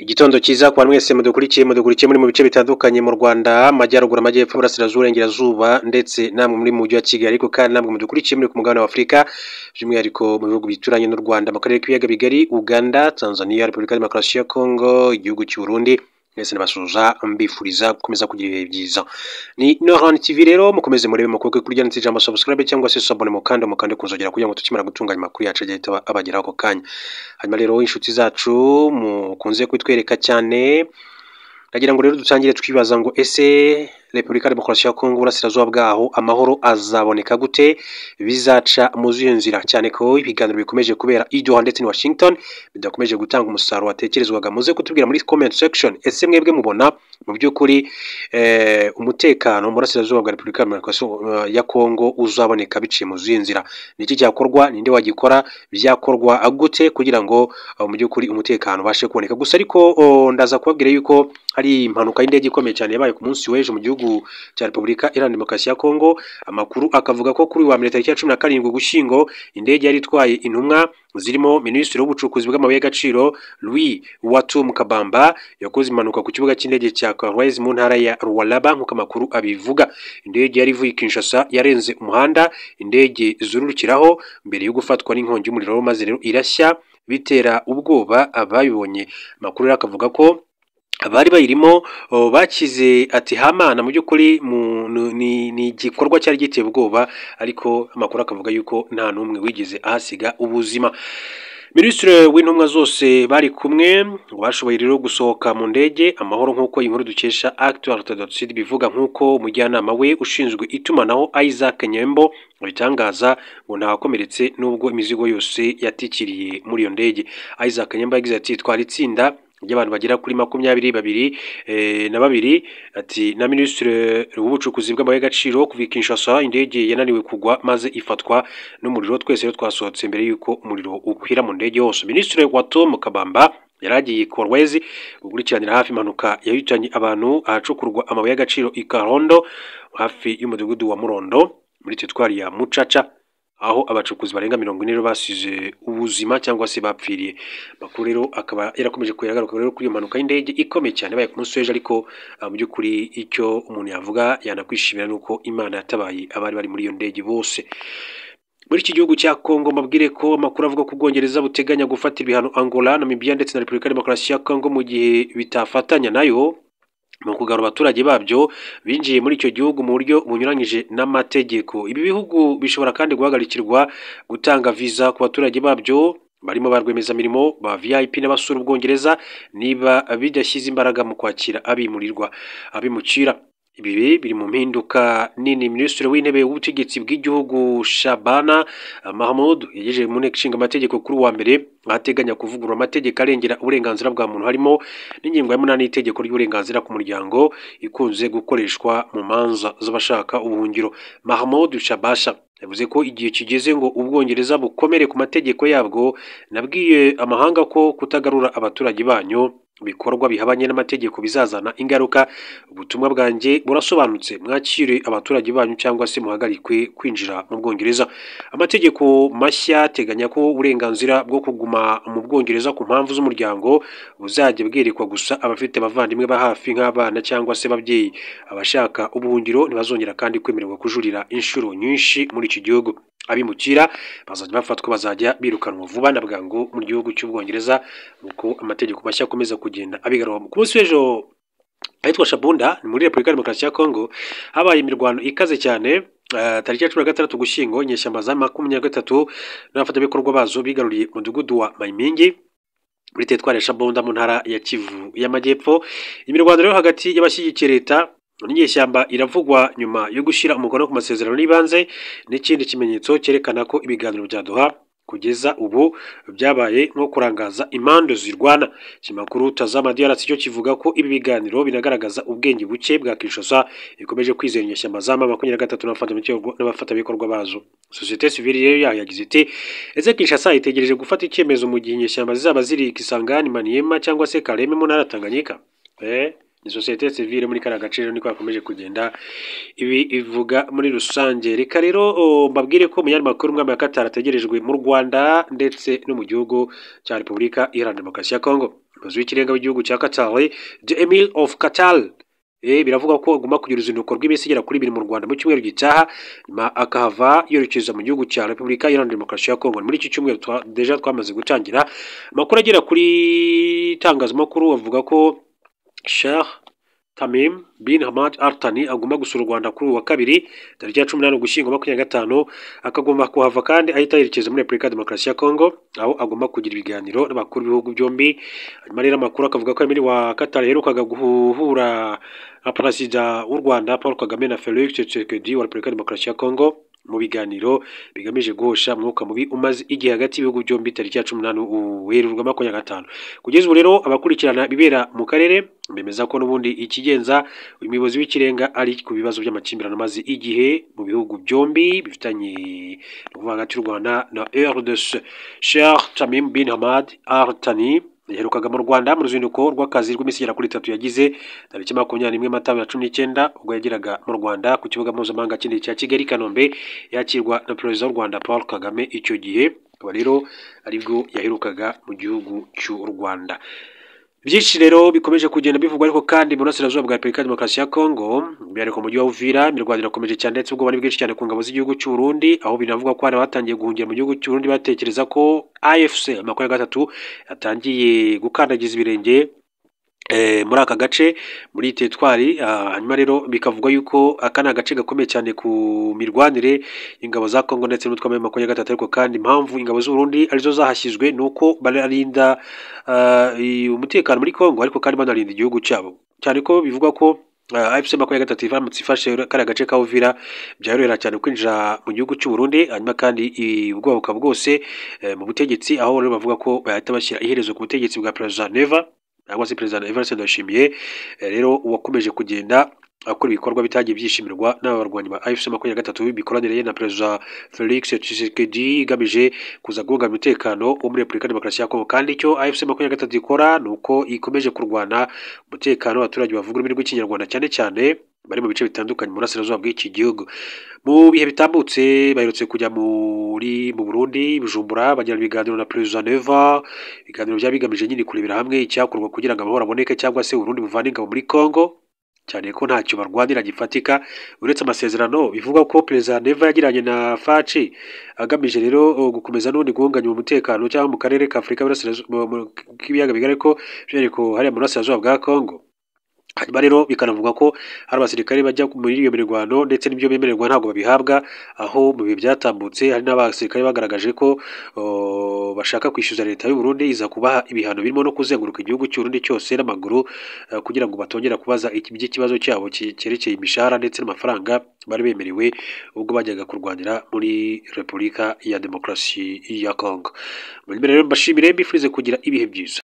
Igitondo cyiza kwa mwese mudukurikiye muri mu bice bitandukanye mu Rwanda, Amajyaruguru, Amajyepfo, Burasirazuba, Uburengerazuba ndetse namwe muri mu mujyi wa Kigali, ariko kandi namwe mudukurikiye muri ku mugabane wa Afurika, by'umwihariko mu bihugu bituranye n'u Rwanda, mu karere k'ibiyaga bigari, Uganda, Tanzania, Repubulika ya Demokarasi ya Kongo, igihugu cy'u Burundi. Mwese nabasuhuza mbifuriza gukomeza kugira ibihe byiza. Ni Noran TV rero, mukomeze murebe makuru kuri rya ntijambo subscribe cyangwa se sabone mukande kunzogera kugira ngo tukimara gutunganya makuru yacu agiye abageraho ako kanya. Hanyuma rero inshuti zacu mukunze kwitwereka cyane, ndagira ngo rero dutangire twibaza ngo ese Repubulika ya Demokarasi ya Kongo Burasirazuba bwaho amahoro azaboneka gute, bizaca mu zihe nzira, cyane ko ibiganiro bikomeje kubera i Doha ndetse na Washington bidakomeje gutanga umusaruro watekerezwaga. Muze kutubwira muri comment section, ese mwebwe mubona mu by'ukuri umutekano mu Burasirazuba bwa Repubulika ya Kongo uzaboneka biciye mu zihe nzira, niki cyakorwa, ninde wagikora, byakorwa gute kugira ngo mu by'ukuri umutekano ubashe kuboneka. Gusa ariko ndaza kubabwira yuko hari impanuka y'indege ikomeye cyane yabaye ku munsi w'ejo mu gihugu cya Repubulika Iharanira Demokarasi ya Kongo. Amakuru akavuga ko kuri wa mbere tariki ya 17 Ugushyingo indege yari itwaye intumwa zirimo Minisitiri w'Ubucukuzi bw'amabuye y'agaciro Louis Watum Kabamba yakoze impanuka ku kibuga cy'indege cya Kolwezi mu ntara ya Lualaba nk'uko amakuru abivuga. Indege yari ivuye Kinshasa yarenze umuhanda indege zururukiraho mbere yo gufatwa n'inkongi y'umuriro, maze rero irashya bitera ubwoba ababibonye. Amakuru akavuga ko abari bayirimo bakize ati hamana, mu by'ukuri ni igikorwa cyari giteye ubwoba, ariko amakuru akavuga yuko nta n'umwe wigeze ahasiga ubuzima. Minisitiri w'intumwa zose bari kumwe bashoboye rero gusohoka mu ndege amahoro, nk'uko inkuru dukesha Actualite bivuga, nk'uko umujyanama we ushinzwe itumanaho Isaac Nyembo bitangaza ngo ntawakomeretse nubwo imizigo yose yatikiriye muri iyo ndege. Isaac Nyembo yagize ati twari itsinda ry'abantu bagera kuri 22 ati na Minisitiri w'Ubucukuzi bw'amabuye y'agaciro kuva Kinshasa indege yananiwe kugwa maze ifatwa n'umuriro. Twese rero twasohotse mbere yuko umuriro ukwira mu ndege hose. Minisitiri Watom Kabamba yaragiye Kolwezi gukurikiranira hafi impanuka yahitanye abantu ahacukurwa amabuye y'agaciro i Karondo hafi y'umudugudu wa Murondo muri teritwari ya Mucaca, aho abacukuzi barenga 40 basize ubuzima cyangwa se bapfiriye. Makuru rero akaba yarakomeje kuyagaruka rero kuri iyo mpanuka y'indege ikomeye cyane baye ku munsi w'ejo, ariko mu by'ukuri icyo umuntu yavuga yanakwishimira nuko Imana yatabaye abari bari muri iyo ndege bose. Muri iki gihugu cya Kongo mabwire ko amakuru avuga ko Ubwongereza buteganya gufatira ibihano Angola, Namibia ndetse na Repubulika ya Demokarasi ya Kongo mu gihe bitafatanya nayo mu kugarura abaturage babyo binjiye muri icyo gihugu mu buryo bunyuranyije n'amategeko. Ibi bihugu bishobora kandi guhagarikirwa gutanga visa ku baturage babyo barimo ba rwiyemezamirimo ba VIP n'abasura Ubwongereza niba bidashyize imbaraga mu kwakira abimukira. Ibi biri mu mpinduka nini Minisitiri w'Intebe w'Ubutegetsi bw'igihugu Shabana Mahmoud yagejeje mu nteko ishinga amategeko kuri wa mbere, ateganya kuvugurura amategeko arengera uburenganzira bwa muntu, harimo n'ingingo ya 8 y'itegeko ry'uburenganzira ku muryango ikunze gukoreshwa mu manza z'abashaka ubuhungiro. Mahmoud Shabasha yavuze ko igihe kigeze ngo Ubwongereza bukomere ku mategeko yabwo. Nabwiye amahanga ko kutagarura abaturage banyu bikorwa bihabanye n'amategeko bizazana ingaruka. Ubutumwa bwanjye burasobanutse, mwakire abaturage banyu cyangwa se muhagarikwe kwinjira mu Bwongereza. Amategeko mashya ateganya ko uburenganzira bwo kuguma mu Bwongereza ku mpamvu z'umuryango buzajya bwerekwa gusa abafite abavandimwe ba hafi nk'abana cyangwa se ababyeyi. Abashaka ubuhungiro ntibazongera kandi kwemererwa kujurira inshuro nyinshi muri iki gihugu. Abimukira bazajya bafatwa, bazajya birukanwa vuba na bwangu mu gihugu cy'Ubwongereza, nuko amategeko mashya akomeza kugenda abigarura. Ku munsi w'ejo ahitwa Shabunda ni muri Repubulika ya Demokarasi ya Kongo habaye imirwano ikaze cyane. Tariki ya 16 Ugushyingo inyeshyamba za 23 n'abafatanyabikorwa bazo bigaruriye umudugudu wa Mayimingi muri teritwari ya Shabunda mu ntara ya Kivu y'Amajyepfo. Imirwano rero hagati y'abashyigikiye leta n'inyeshyamba iravugwa nyuma yo gushyira umukono ku masezerano y'ibanze, n'ikindi kimenyetso cyerekana ko ibiganiro bya Doha kugeza ubu byabaye nko kurangaza impande zirwana. Kimakuru Tazama DRC cyo kivuga ko ibi biganiro binagaragaza ubwenge buke bwa Kinshasa ikomeje kwizera inyeshyamba za 23 n'abafatanyabikorwa bazo. Societe civile rero yagize iti ese Kinshasa itegereje gufata icyemezo mu gihe inyeshyamba zizaba ziri Kisangani, Maniema cyangwa se Kaleme mu ntara Tanganyika. Ni societe civile muri kara gaciro niko yakomeje kugenda ibi ivuga muri rusange. Reka rero mbabwire ko umunyamakuru umwami wa Qatar ategerejwe mu Rwanda ndetse no mu gihugu cya Repubulika Iharanira Demokarasi ya Kongo. umuyobozi w'ikirenga w'igihugu cya Qatar the Emir of Qatar biravuga ko agomba kugira uruzinduko rw'iminsi igera kuri 2 mu Rwanda mu cyumweru gitaha, nyuma akahava yerekeza mu gihugu cya Repubulika Iharanira Demokarasi ya Kongo. Muri iki cyumweru deja twamaze gutangira amakuru agera kuri itangazamakuru avuga ko Sheikh Tamim bin Hamad Al Thani agomba gusura u Rwanda kuri uwa kabiri tariki ya 18 Ugushyingo 2025, akagomba kuhava kandi ahita yerekeza muri Repubulika ya Demokarasi ya Kongo, aho agomba kugira ibiganiro n'abakuru b'ibihugu byombi. Hanyuma rero amakuru akavuga ko Emir wa Qatar yaherukaga guhura na Perezida w'u Rwanda Paul Kagame na Felix Tshisekedi wa Repubulika ya Demokarasi ya Kongo mu biganiro bigamije guhosha umwuka mubi umaze igihe hagati y'ibihugu byombi tariki ya 18 Werurwe 2025. Kugeza ubu rero abakurikirana bibera mu karere bemeza ko n'ubundi ikigenza uyu muyobozi w'ikirenga ari ku bibazo by'amakimbirane maze igihe mu bihugu byombi bifitanye n'uvuga hagati y'u Rwanda na RDC. Sheikh Tamim bin Hamad Al Thani yaherukaga mu Rwanda mu ruzinduko rw'akazi rw'iminsi igera kuri 3 yagize tariki 21 Mata 2019, ubwo yageraga mu Rwanda ku kibuga mpuzamahanga cy'indege cya Kigali Kanombe yakirwa na Perezida w'u Rwanda Paul Kagame. Icyo gihe akaba rero aribwo yaherukaga mu gihugu cy'u Rwanda. Byinshi rero bikomeje kugenda bivugwa, ariko kandi mu burasirazuba bwa Repubulika ya Demokarasi ya Kongo byariko mu mujyi wa Uvira imirwano irakomeje cyane, ndetse ubwo bari bwinshi cyane ku ngabo z'igihugu cy'u Burundi, aho binavuga ko hari batangiye guhungira mu gihugu cy'u Burundi batekereza ko AFC amakuru ya gatatu yatangiye gukandagiza ibirenge muri aka gace muri teritwari. Hanyuma rero bikavuga yuko aka ni agace gakomeye cyane ku mirwanire ingabo za Kongo ndetse n'utwame 23, ariko kandi impamvu ingabo z'u Burundi arizo zahashyizwe nuko bararinda umutekano muri Kongo, ariko kandi banarinda igihugu cyabo, cyane ko bivuga ko AFC 23 iramutse ifashe kari gace ka Uvira byarorera cyane kwinjira mu gihugu cy'u Burundi. Hanyuma kandi ubwoba bwose mu butegetsi, aho rero bavuga ko bahita bashyira iherezo ku butegetsi bwa President Neva cyangwa se President Evariste Ndayishimiye, rero uwakomeje kugenda akora ibikorwa bitagiye byishimirwa n'abarwanyi ba AFC 23 bikoranire na President Felix Tshisekedi igamije kuza guhungabanya umutekano wo muri Repubulika ya Demokarasi ya Kongo. Kandi icyo AFC 23 ikora nuko ikomeje kurwana umutekano w'abaturage bavuga ururimi rw'ikinyarwanda cyane cyane bari mu bice bitandukanye mu burasirazuba bw'iki gihugu. Mu bihe bitambutse baherutse kujya mu Burundi Bujumbura bagirana ibiganiro na President Neva, ibiganiro byaba bigamije nyine kurebera hamwe icyakorwa kugira ngo amahoro aboneke cyangwa se Burundi buvane ingabo muri Kongo, cyane ko ntacyo barwanira gifatika uretse amasezerano. Bivuga ko President Neva yagiranye na Faci agamije rero gukomeza n'undi guhunganya umutekano cyangwa mu karere ka Afurika k'ibiyaga bigari ko byariko hari mu burasirazuba bwa Kongo. Hanyuma rero bikanavuga ko hari abasirikare bajya muri iyo mirwano ndetse n'ibyo bemererwa ntabwo babihabwa, aho mu bihe byatambutse hari n'abasirikare bagaragaje ko bashaka kwishyuza leta y'u Burundi iza kubaha ibihano birimo no kuzenguruka igihugu cy'u Burundi cyose n'amaguru kugira ngo batongera kubaza ikibazo cyabo cyerekeye imishahara ndetse n'amafaranga bari bemerewe ubwo bajyaga kurwanira muri Repubulika ya Demokarasi ya Kongo. Rero mbashimire mbifurize kugira ibihe byiza.